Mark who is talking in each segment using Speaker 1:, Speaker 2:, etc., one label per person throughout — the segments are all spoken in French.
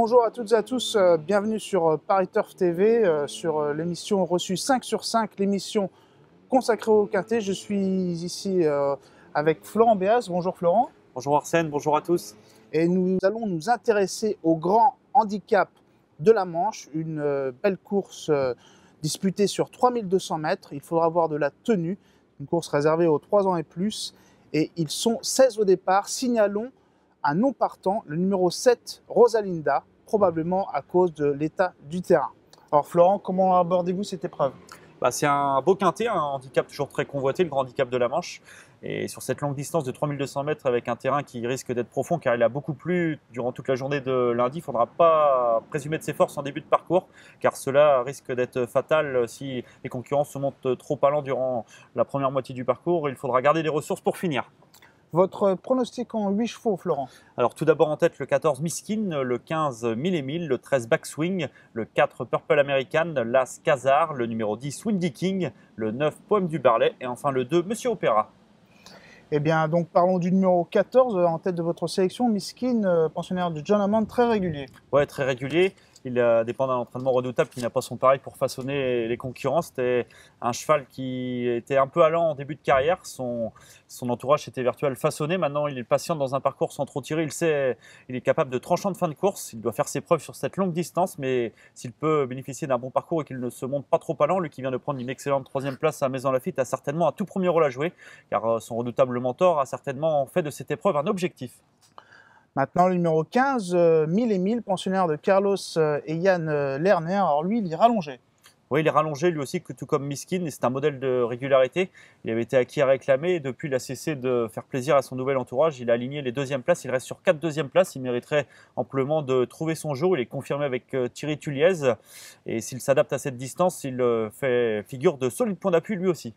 Speaker 1: Bonjour à toutes et à tous, bienvenue sur Paris Turf TV, sur l'émission reçue 5 sur 5, l'émission consacrée au quintet. Je suis ici avec Florent Béaz. Bonjour Florent.
Speaker 2: Bonjour Arsène, bonjour à tous.
Speaker 1: Et nous allons nous intéresser au grand handicap de la Manche, une belle course disputée sur 3200 mètres. Il faudra avoir de la tenue, une course réservée aux 3 ans et plus. Et ils sont 16 au départ. Signalons un non partant, le numéro 7, Rosalinda, probablement à cause de l'état du terrain. Alors Florent, comment abordez-vous cette épreuve?
Speaker 2: C'est un beau quintet, un handicap toujours très convoité, le grand handicap de la Manche. Et sur cette longue distance de 3200 mètres avec un terrain qui risque d'être profond car il a beaucoup plu durant toute la journée de lundi, il ne faudra pas présumer de ses forces en début de parcours car cela risque d'être fatal si les concurrents se montent trop allant durant la première moitié du parcours. Il faudra garder des ressources pour finir.
Speaker 1: Votre pronostic en 8 chevaux, Florent?
Speaker 2: Alors tout d'abord en tête le 14 Miskin, le 15 1000 et 1000, le 13 Backswing, le 4 Purple American, l'As Kazar, le numéro 10 Windy King, le 9 Poème du Barlet et enfin le 2 Monsieur Opéra.
Speaker 1: Eh bien, donc parlons du numéro 14 en tête de votre sélection, Miskin, pensionnaire de John Hammond, très régulier.
Speaker 2: Ouais, très régulier. Il dépend d'un entraînement redoutable qui n'a pas son pareil pour façonner les concurrents. C'était un cheval qui était un peu allant en début de carrière. Son entourage s'était vertueux à le façonner. Maintenant, il est patient dans un parcours sans trop tirer. Il est capable de tranchant de fin de course. Il doit faire ses preuves sur cette longue distance. Mais s'il peut bénéficier d'un bon parcours et qu'il ne se monte pas trop allant, lui qui vient de prendre une excellente 3e place à Maison-Lafitte a certainement un tout premier rôle à jouer. Car son redoutable mentor a certainement fait de cette épreuve un objectif.
Speaker 1: Maintenant, le numéro 15, 1000 et 1000, pensionnaire de Carlos et Yann Lerner. Alors lui, il est rallongé.
Speaker 2: Oui, il est rallongé lui aussi, tout comme Miskin, et c'est un modèle de régularité. Il avait été acquis à réclamer, et depuis il a cessé de faire plaisir à son nouvel entourage. Il a aligné les 2e places, il reste sur 4 2e places. Il mériterait amplement de trouver son jour. Il est confirmé avec Thierry Tulliez, et s'il s'adapte à cette distance, il fait figure de solide point d'appui lui aussi.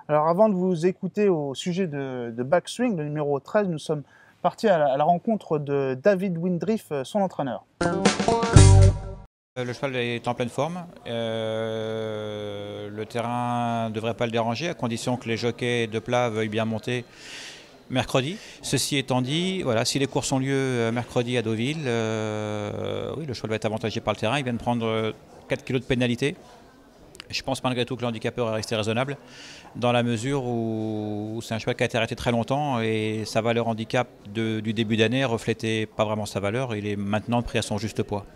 Speaker 1: Alors avant de vous écouter au sujet de Backswing, le numéro 13, nous sommes partis à la rencontre de David Windriff, son entraîneur.
Speaker 3: Le cheval est en pleine forme. Le terrain ne devrait pas le déranger, à condition que les jockeys de plat veuillent bien monter mercredi. Ceci étant dit, voilà, si les courses ont lieu mercredi à Deauville, oui, le cheval va être avantagé par le terrain. Il vient de prendre 4 kg de pénalité. Je pense malgré tout que le handicapeur est resté raisonnable, dans la mesure où c'est un cheval qui a été arrêté très longtemps et sa valeur handicap du début d'année reflétait pas vraiment sa valeur. Il est maintenant pris à son juste poids.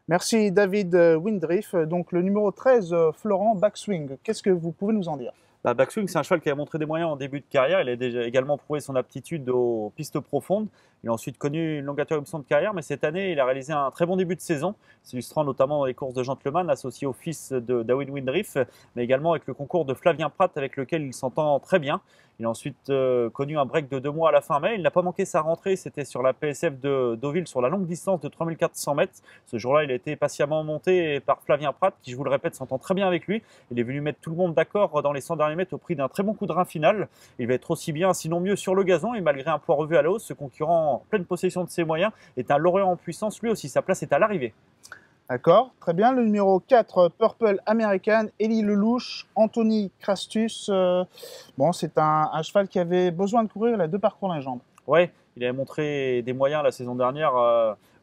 Speaker 1: Merci David Windriff. Donc le numéro 13, Florent, Backswing. Qu'est-ce que vous pouvez nous en dire?
Speaker 2: Backswing, c'est un cheval qui a montré des moyens en début de carrière. Il a déjà également prouvé son aptitude aux pistes profondes. Il a ensuite connu une longue interruption de carrière, mais cette année, il a réalisé un très bon début de saison, s'illustrant notamment dans les courses de gentleman associées au fils de David Windriff, mais également avec le concours de Flavien Prat avec lequel il s'entend très bien. Il a ensuite connu un break de 2 mois à la fin mai. Il n'a pas manqué sa rentrée, c'était sur la PSF de Deauville sur la longue distance de 3400 mètres. Ce jour-là, il a été patiemment monté par Flavien Prat, qui, je vous le répète, s'entend très bien avec lui. Il est venu mettre tout le monde d'accord dans les 100 derniers mètres au prix d'un très bon coup de rein final. Il va être aussi bien, sinon mieux, sur le gazon. Et malgré un poids revu à la hausse, ce concurrent en pleine possession de ses moyens est un lauréat en puissance. Lui aussi, sa place est à l'arrivée.
Speaker 1: D'accord, très bien. Le numéro 4, Purple American, Élie Lelouch, Anthony Crastus. Bon, c'est un cheval qui avait besoin de courir, il a 2 parcours dans les jambes.
Speaker 2: Ouais, il avait montré des moyens la saison dernière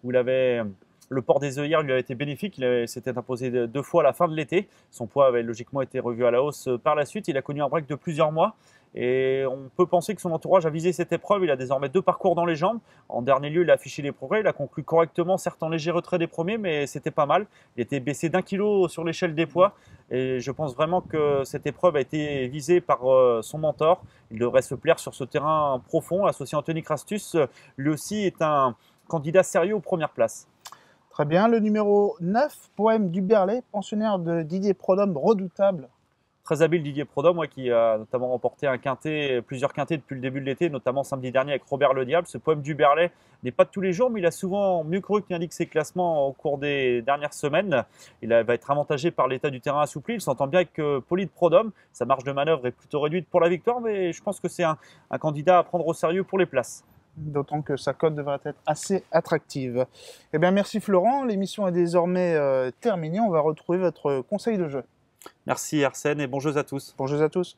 Speaker 2: où il avait le port des œillères lui avait été bénéfique. Il s'était imposé 2 fois à la fin de l'été. Son poids avait logiquement été revu à la hausse par la suite. Il a connu un break de plusieurs mois. Et on peut penser que son entourage a visé cette épreuve. Il a désormais 2 parcours dans les jambes. En dernier lieu, il a affiché les progrès. Il a conclu correctement, certes en léger retrait des premiers, mais c'était pas mal. Il était baissé d'1 kilo sur l'échelle des poids. Et je pense vraiment que cette épreuve a été visée par son mentor. Il devrait se plaire sur ce terrain profond. L'associé Anthony Crastus, lui aussi, est un candidat sérieux aux premières places.
Speaker 1: Très bien. Le numéro 9, Poème du Berlay, pensionnaire de Didier Prodhomme, redoutable.
Speaker 2: Très habile Didier Prodhomme, qui a notamment remporté plusieurs quintets depuis le début de l'été, notamment samedi dernier avec Robert Le Diable. Ce Poème du Berlay n'est pas de tous les jours, mais il a souvent mieux couru qu'il indique ses classements au cours des dernières semaines. Il va être avantagé par l'état du terrain assoupli. Il s'entend bien avec Polyd Prodhomme. Sa marge de manœuvre est plutôt réduite pour la victoire, mais je pense que c'est un candidat à prendre au sérieux pour les places.
Speaker 1: D'autant que sa cote devrait être assez attractive. Eh bien, merci Florent. L'émission est désormais terminée. On va retrouver votre conseil de jeu.
Speaker 2: Merci Arsène et bon jeu à tous.
Speaker 1: Bon jeu à tous.